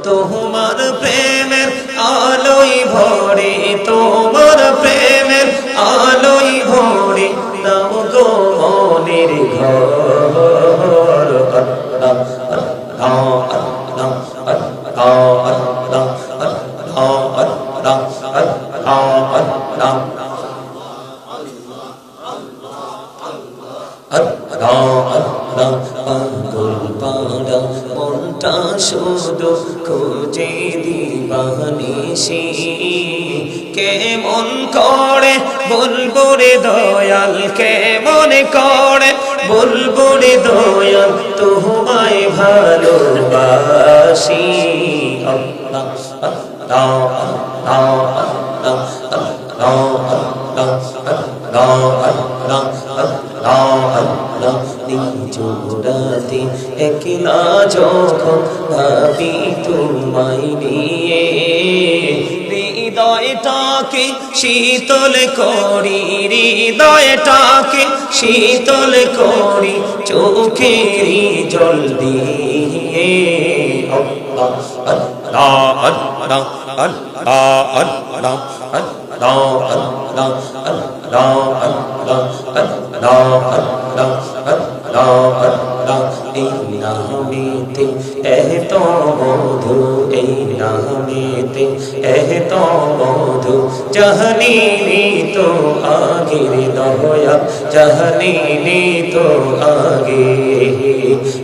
তোমার প্রেমের আলোয় ভরে, তোমার প্রেমের আলোয় ভরে দাও গো মনের ঘর। আল্লাহ আল্লাহ আল্লাহ আল্লাহ আল্লাহ আল্লাহ পাগল পাড়া মনটা শুধু খুঁজে দিবানিশি, কেমন করে বলবো রে দয়াল, কেমন করে বলবো রে দয়াল তোমায় ভালোবাসি। আল্লাহ আল্লাহ আল্লাহ আল্লাহ আল্লাহ আল্লাহ নিজুরাতে একলা যখন ভাবি তোমায় নিয়ে, হৃদয়টাকে শীতল করি, হৃদয়টাকে শীতল করি চোখেরই জল দিয়ে। আল্লাহ আল্লাহ আল্লাহ আল্লাহ আল্লাহ আল্লাহ আল্লাহ আল্লাহ আল্লাহ আল্লাহ আল্লাহ এই নামেতে এত মধু, এই নামেতে এত মধু জাহানিনি তো আগের দয়া, জাহানিনি তো আগে।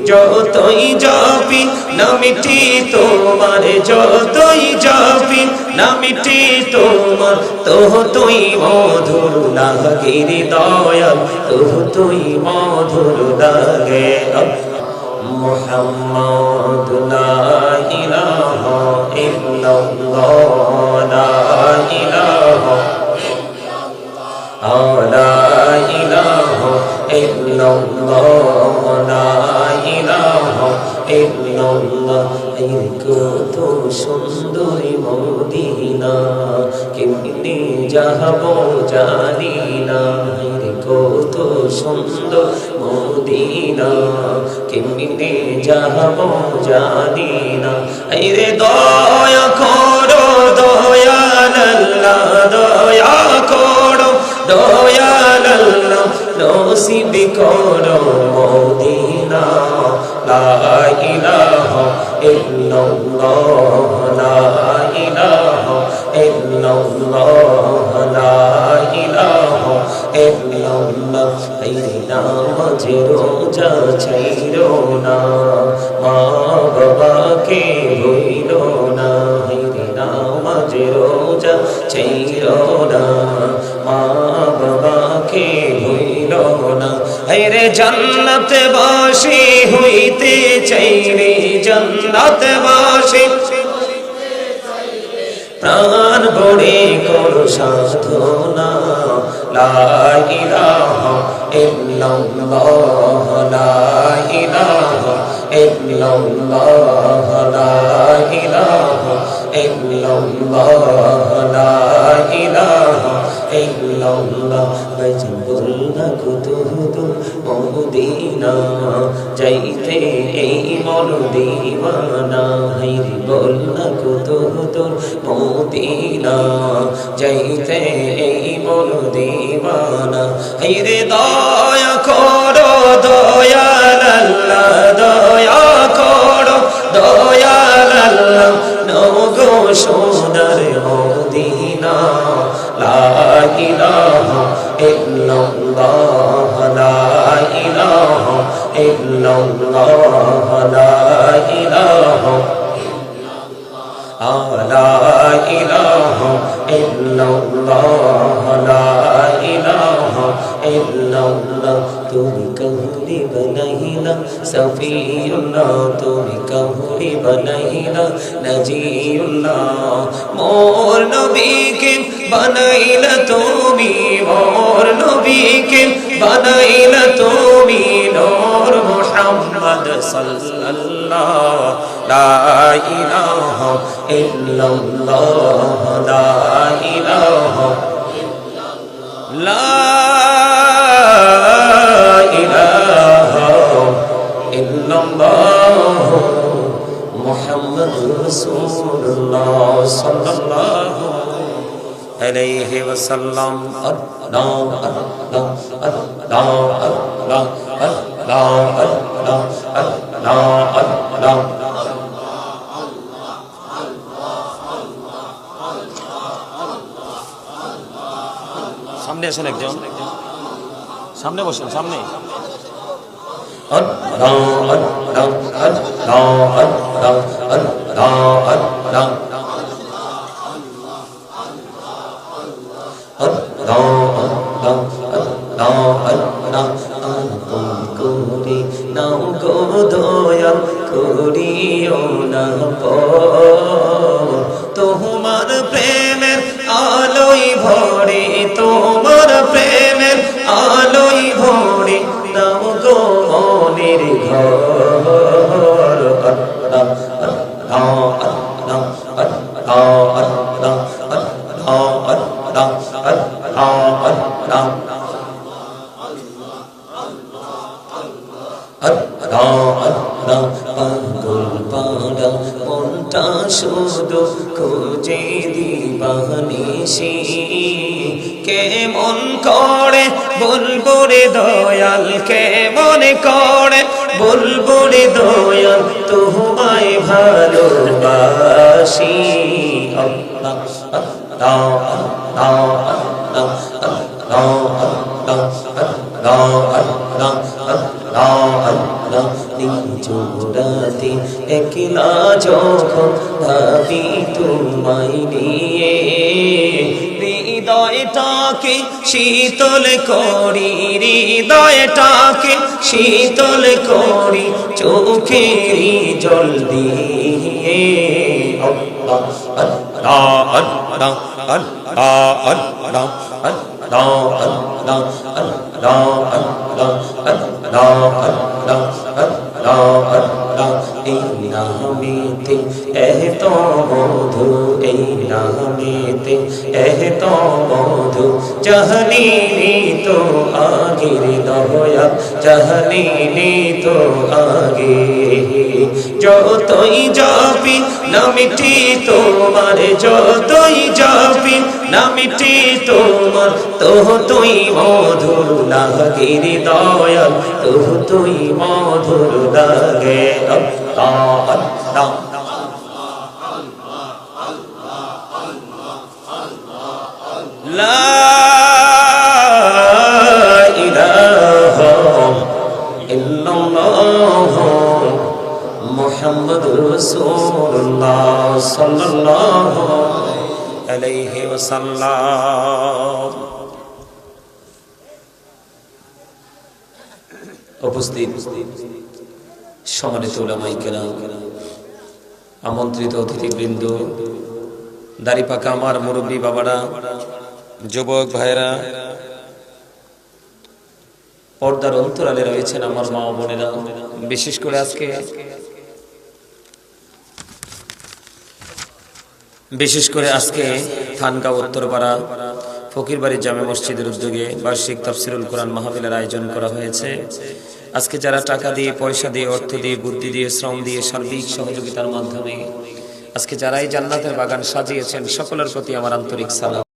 যতই যাবি নামটি তোমার, যতই যাবি নামটি তোমার তুই মধুর লাগে দয়াল, তুই মধুর লাগে। মুহাম্মদ লা ইলাহা ইল্লাল্লাহ, লা ইলাহা লা ইলাহা ইল্লাল্লাহ, লা ইলাহা ইল্লাল্লাহ। কত সুন্দর মদিনা কেমনে যাবো জানি না, কত সুন্দর মদিনা কেমনে যাবো জানি না। রে দয়া করো দয়াল আল্লাহ, দয়া করো দয়াল আল্লাহ, নসিব করো মদিনা। লা ইলাহা ইল্লাল্লাহ, লা ইলাহা ইল্লাল্লাহ, লা ইলাহা ইল্লাল্লাহ। এই নামাজ রোজা ছাইরো না, মা বাবাকে ভুইলো না। এই নামাজ রোজা ছাইরো না, মা বাবাকে ভুইলো না। রে জান্নাত বাসী হইতে চাইলে, জান্নাত বাসী প্রাণ ভরে করো সাধনা। লা ইলাহা ইল্লাল্লাহ, লা ইলাহা ইল্লাল্লাহ, লা ইলাহা ইল্লাল্লাহ, লা ইলাহা ইল্লাল্লাহ। বল না কত দূর মদিনা যাইতে এই মন দিওয়ানা, হাইরে বল না কত দূর মদিনা যাইতে এই মন দিওয়ানা। হাইরে দয়া করো দয়াল আল্লাহ, দয়া করো দয়াল আল্লাহ, নগো সোনার মদিনা। লা ইলাহা ইল্লাল্লাহ, লা ইলাহা ইল্লাল্লাহ, লা ইলাহা লা ইলাহা ইল্লাল্লাহ, লা ইলাহা ইল্লাল্লাহ। তুমি কামলি বানাইলা সফিউল্লাহ, তুমি কামলি বানাইলা নজিউল্লাহ। মোর নবীকে বানাইলা তুমি, মোর নবীকে বানাইলা তুমি নূর মুহাম্মদ সাল্লাল্লাহ। লা ইলাহা ইল্লাল্লাহ, লা ইলাহা লা ইলাহা ইল্লাল্লাহ মুহাম্মাদুর রাসূলুল্লাহ সাল্লাল্লাহু আলাইহি ওয়াসাল্লাম। আল্লাহ আল্লাহ আল্লাহ আল্লাহ আল্লাহ আল্লাহ আল্লাহ আল্লাহ। সামনে আসেন, একজন সামনে বসেন, সামনে। আল্লাহ আল্লাহ আল্লাহ আল্লাহ আল্লাহ আল্লাহ করে নাও গো দয়া করিও না তোমার প্রেমের আলোই ভরে, তোমার প্রেমের আলোই ভরে নাও গো মনের ঘর। আল্লাহ আল্লাহ আল্লাহ আল্লাহ আল্লাহ পাগল পাড়া মনটা শুধু খুঁজে দিবানিসি, কেমন করে বলবো রে দয়াল, কেমন করে বলবো রে দয়াল তোমায় ভালোবাসি। আল্লাহ আল্লাহ আল্লাহ আল্লাহ আল্লাহ আল্লাহ আল্লাহ আল্লাহ। নিজুরাতে একলা যখন ভাবি তোমায় নিয়ে, হৃদয়টাকে শীতল করি, হৃদয়টাকে শীতল করি চোখেরই জল দিয়ে। আল্লাহ আল্লাহ আল্লাহ আল্লাহ আল্লাহ আল্লাহ আল্লাহ আল্লাহ আল্লাহ আল্লাহ আল্লাহ আল্লাহ আল্লাহ। এই নামেতে এত মধু, এই নামেতে এত মধু জানিনি তো আগের দয়া, জানিনি তো আগে। যতই যাবি নামটি তোমার, যতই যাবি নামটি তোমার, তুই মধুর লাগে রে দয়াল, তুই মধুর লাগে। আল্লাহ আল্লাহ লা ইলাহা ইল্লাল্লাহ মুহাম্মাদুর রাসূলুল্লাহ সাল্লাল্লাহু আলাইহি ওয়াসাল্লাম। উপস্থিত সম্মানিত উলামায়ে কেরাম, আমন্ত্রিত অতিথিবৃন্দ, দাড়িপাকা আমার মুরব্বী বাবারা, যুবক ভাইরা, পর্দার অন্তরালে রয়েছেন আমার মা ও বোনেরা, বিশেষ করে আজকে থানগাঁও উত্তরপাড়া ফকিরবাড়ি জামে মসজিদের উদ্যোগে বার্ষিক তাফসিরুল কোরআন মাহফিলের আয়োজন করা হয়েছে। আজকে যারা টাকা দিয়ে, পয়সা দিয়ে, অর্থ দিয়ে, বুদ্ধি দিয়ে, শ্রম দিয়ে, সার্বিক সহযোগিতার মাধ্যমে আজকে যারা এই জান্নাতের বাগান সাজিয়েছেন, সকলের প্রতি আমার আন্তরিক সালাম।